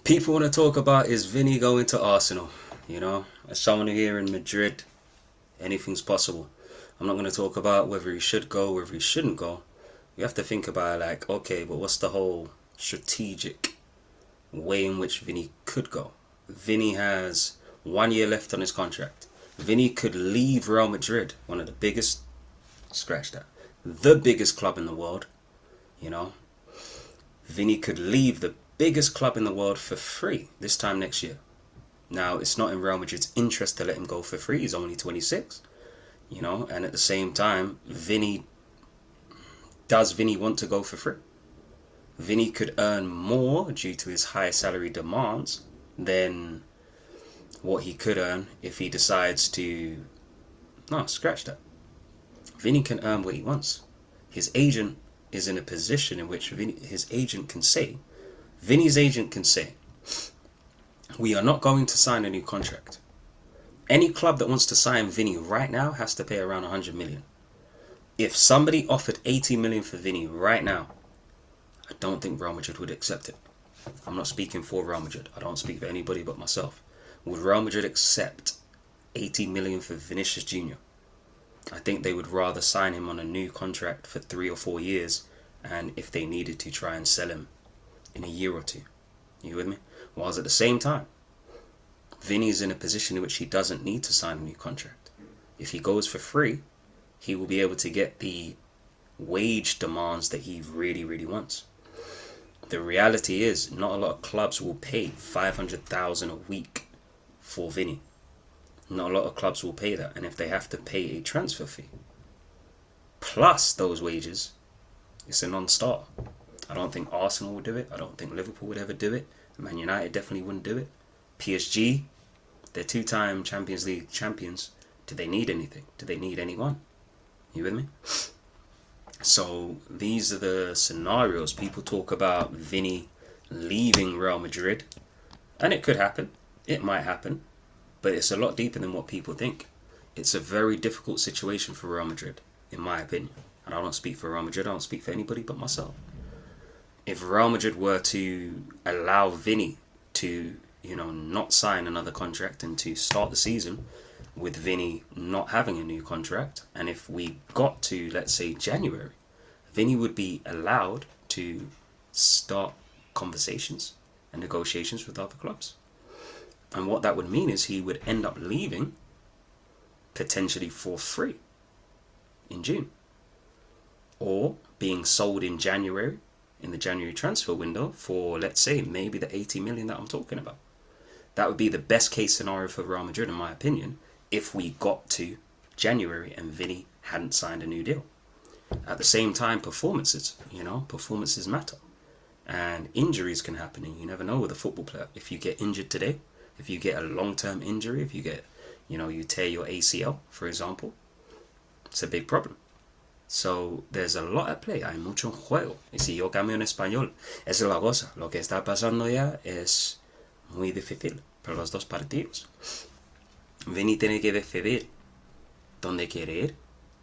People want to talk about is Vini going to Arsenal. You know, as someone here in Madrid, anything's possible. I'm not going to talk about whether he should go, whether he shouldn't go. We have to think about like, okay, but what's the whole strategic way in which Vini could go? Vini has 1 year left on his contract. Vini could leave Real Madrid, one of the biggest, scratch that, the biggest club in the world. You know, Vini could leave the biggest club in the world for free this time next year. Now, it's not in Real Madrid's interest to let him go for free. He's only 26, you know, and at the same time, does Vini want to go for free? Vini could earn more due to his high salary demands than what he could earn if he decides to... No, scratch that. Vini can earn what he wants. His agent is in a position in which his agent can say, Vini's agent can say, we are not going to sign a new contract. Any club that wants to sign Vini right now has to pay around 100 million. If somebody offered 80 million for Vini right now, I don't think Real Madrid would accept it. I'm not speaking for Real Madrid. I don't speak for anybody but myself. Would Real Madrid accept 80 million for Vinicius Jr.? I think they would rather sign him on a new contract for 3 or 4 years, and if they needed to, try and sell him in a year or two. You with me? Whilst at the same time, Vini is in a position in which he doesn't need to sign a new contract. If he goes for free, he will be able to get the wage demands that he really, really wants. The reality is, not a lot of clubs will pay 500,000 a week for Vini. Not a lot of clubs will pay that, and if they have to pay a transfer fee plus those wages, it's a non-starter. I don't think Arsenal would do it. I don't think Liverpool would ever do it. Man United definitely wouldn't do it. PSG, they're 2-time Champions League champions. Do they need anything? Do they need anyone? You with me? So these are the scenarios. People talk about Vini leaving Real Madrid, and it could happen. It might happen, but it's a lot deeper than what people think. It's a very difficult situation for Real Madrid, in my opinion. And I don't speak for Real Madrid. I don't speak for anybody but myself. If Real Madrid were to allow Vini to, not sign another contract and to start the season with Vini not having a new contract, and if we got to, let's say, January, Vini would be allowed to start conversations and negotiations with other clubs. And what that would mean is he would end up leaving potentially for free in June, or being sold in January, in the January transfer window, for, let's say, maybe the 80 million that I'm talking about. That would be the best case scenario for Real Madrid, in my opinion, if we got to January and Vini hadn't signed a new deal. At the same time, performances matter. And injuries can happen, and you never know with a football player. If you get injured today, if you get a long-term injury, if you get, you tear your ACL, for example, it's a big problem. So there's a lot at play, hay mucho en juego. Y si yo cambio en español, esa es la cosa. Lo que está pasando ya es muy difícil para los dos partidos. Vini tiene que decidir dónde quiere ir.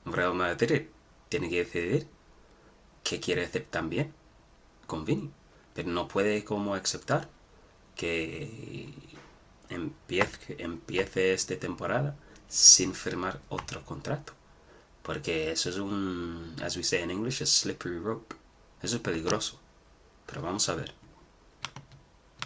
Real Madrid tiene que decidir qué quiere hacer también con Vini. Pero no puede como aceptar que empiece esta temporada sin firmar otro contrato. Porque eso es as we say in English, a slippery rope. Eso es peligroso. Pero vamos a ver.